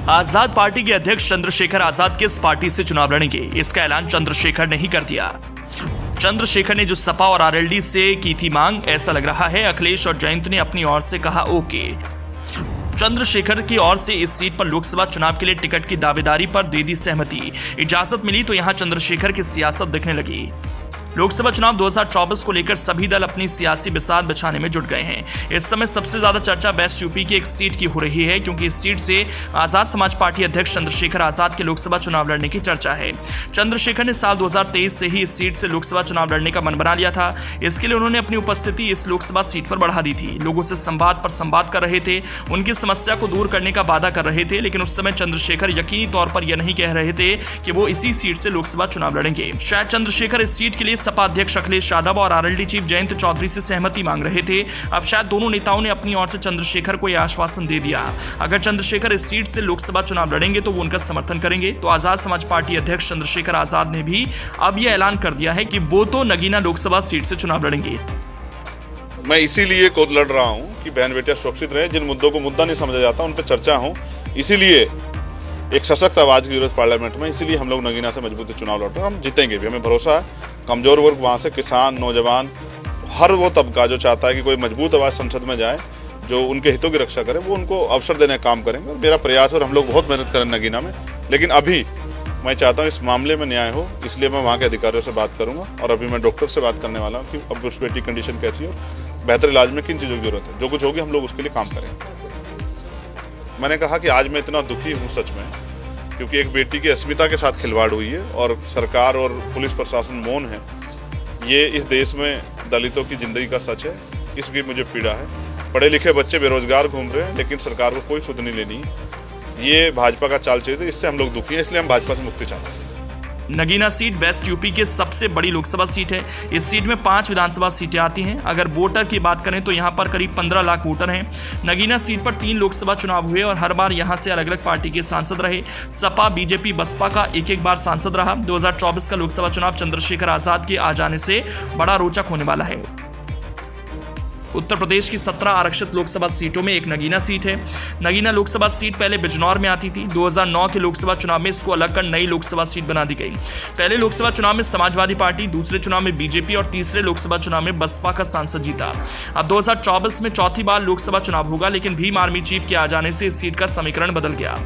आजाद party के अध्यक्ष चंद्रशेखर आजाद किस पार्टी से चुनाव लड़ेंगे, इसका ऐलान चंद्रशेखर ने ही कर दिया। चंद्रशेखर ने जो सपा और आरएलडी से की थी मांग, ऐसा लग रहा है अखिलेश और जयंत ने अपनी ओर से कहा ओके। चंद्रशेखर की ओर से इस सीट पर लोकसभा चुनाव के लिए टिकट की दावेदारी पर दे दी सहमति। इजाजत मिली तो यहां चंद्रशेखर की सियासत दिखने लगी। लोकसभा चुनाव 2024 को लेकर सभी दल अपनी सियासी बिसात बिछाने में जुट गए हैं। इस समय सबसे ज्यादा चर्चा वेस्ट यूपी की एक सीट की हो रही है, क्योंकि इस सीट से आजाद समाज पार्टी अध्यक्ष चंद्रशेखर आजाद के लोकसभा चुनाव लड़ने की चर्चा है। चंद्रशेखर ने साल 2023 से ही इस सीट से लोकसभा चुनाव लड़ने का मन बना लिया था। इसके लिए उन्होंने अपनी उपस्थिति इस लोकसभा सीट पर बढ़ा दी थी। लोगों से संवाद पर संवाद कर रहे थे, उनकी समस्या को दूर करने का वादा कर रहे थे, लेकिन उस समय चंद्रशेखर यकीनी तौर पर यह नहीं कह रहे थे कि वो इसी सीट से लोकसभा चुनाव लड़ेंगे। शायद चंद्रशेखर इस सीट के लिए सपा अध्यक्ष अखिलेश यादव और आरएलडी चीफ जयंत चौधरी से सहमति मांग रहे थे। अब शायद दोनों नेताओं ने अपनी ओर से चंद्रशेखर को यह आश्वासन दे दिया, अगर चंद्रशेखर इस सीट से लोकसभा चुनाव लड़ेंगे तो वो उनका समर्थन करेंगे। तो आजाद समाज पार्टी अध्यक्ष चंद्रशेखर आजाद ने भी अब यह ऐलान कर दिया है कि वो तो नगीना लोकसभा सीट से चुनाव लड़ेंगे। मैं इसीलिए लड़ रहा हूं कि बहन बेटियां सुरक्षित रहे, जिन मुद्दों को मुद्दा नहीं समझा जाता उन पर चर्चा हो, इसीलिए एक सशक्त आवाज की जरूरत पार्लियामेंट में। इसीलिए हम लोग नगीना से मजबूती चुनाव लड़ रहे हैं, हम जीतेंगे भी, हमें भरोसा है। कमजोर वर्ग वहाँ से किसान, नौजवान, हर वो तबका जो चाहता है कि कोई मजबूत आवाज संसद में जाए जो उनके हितों की रक्षा करे, वो उनको अवसर देने का काम करेंगे। और मेरा प्रयास है और हम लोग बहुत मेहनत करें नगीना में। लेकिन अभी मैं चाहता हूँ इस मामले में न्याय हो, इसलिए मैं वहाँ के अधिकारियों से बात करूँगा। और अभी मैं डॉक्टर से बात करने वाला हूँ कि अब उस बेटी कंडीशन कैसी है और बेहतर इलाज में किन चीज़ों की जरूरत है। जो कुछ होगी हम लोग उसके लिए काम करेंगे। मैंने कहा कि आज मैं इतना दुखी हूँ सच में, क्योंकि एक बेटी की अस्मिता के साथ खिलवाड़ हुई है और सरकार और पुलिस प्रशासन मौन है। ये इस देश में दलितों की जिंदगी का सच है, इसकी मुझे पीड़ा है। पढ़े लिखे बच्चे बेरोजगार घूम रहे हैं, लेकिन सरकार को कोई सुध नहीं लेनी। ये भाजपा का चाल चलित है, इससे हम लोग दुखी हैं, इसलिए हम भाजपा से मुक्ति चाहते हैं। नगीना सीट वेस्ट यूपी की सबसे बड़ी लोकसभा सीट है। इस सीट में 5 विधानसभा सीटें आती हैं। अगर वोटर की बात करें तो यहाँ पर करीब 15 लाख वोटर हैं। नगीना सीट पर 3 लोकसभा चुनाव हुए और हर बार यहाँ से अलग अलग पार्टी के सांसद रहे। सपा, बीजेपी, बसपा का एक बार सांसद रहा। 2024 का लोकसभा चुनाव चंद्रशेखर आजाद के आ जाने से बड़ा रोचक होने वाला है। उत्तर प्रदेश की 17 आरक्षित लोकसभा सीटों में एक नगीना सीट है। नगीना लोकसभा सीट पहले बिजनौर में आती थी। 2009 के लोकसभा चुनाव में इसको अलग कर नई लोकसभा सीट बना दी गई। पहले लोकसभा चुनाव में समाजवादी पार्टी, दूसरे चुनाव में बीजेपी और तीसरे लोकसभा चुनाव में बसपा का सांसद जीता। अब 2024 में चौथी बार लोकसभा चुनाव होगा, लेकिन भीम आर्मी चीफ के आ जाने से इस सीट का समीकरण बदल गया।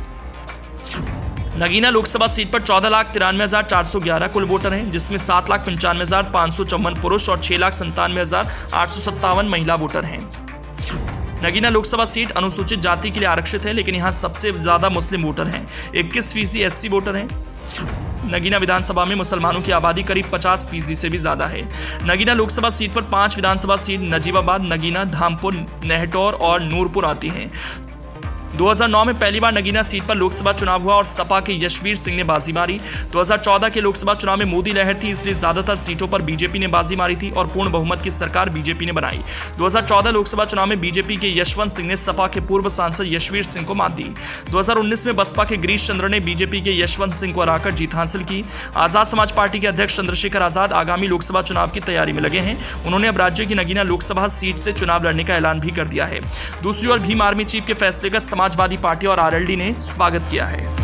नगीना लोकसभा सीट पर 14,93,411 कुल वोटर हैं, जिसमें 7,95,554 पुरुष और 6,97,857 महिला वोटर हैं। नगीना लोकसभा सीट अनुसूचित जाति के लिए आरक्षित है, लेकिन यहाँ सबसे ज्यादा मुस्लिम वोटर हैं। 21% एससी वोटर हैं। नगीना विधानसभा में मुसलमानों की आबादी करीब 50% से भी ज्यादा है। नगीना लोकसभा सीट पर 5 विधानसभा सीट नजीबाबाद, नगीना, धामपुर, नेहटौर और नूरपुर आती हैं। 2009 में पहली बार नगीना सीट पर लोकसभा चुनाव हुआ और सपा के यशवीर सिंह ने बाजी मारी। 2014 के लोकसभा चुनाव में मोदी लहर थी, इसलिए ज्यादातर सीटों पर बीजेपी ने बाजी मारी थी और पूर्ण बहुमत की सरकार बीजेपी ने बनाई। 2014 लोकसभा चुनाव में बीजेपी के यशवंत सिंह ने सपा के पूर्व सांसद यशवीर सिंह को मात दी। 2019 में बसपा के गिरीश चंद्र ने बीजेपी के यशवंत सिंह को हराकर जीत हासिल की। आजाद समाज पार्टी के अध्यक्ष चंद्रशेखर आजाद आगामी लोकसभा चुनाव की तैयारी में लगे हैं। उन्होंने अब राज्य की नगीना लोकसभा सीट से चुनाव लड़ने का ऐलान भी कर दिया है। दूसरी ओर भीम आर्मी चीफ के फैसले का समाजवादी पार्टी और आरएलडी ने स्वागत किया है।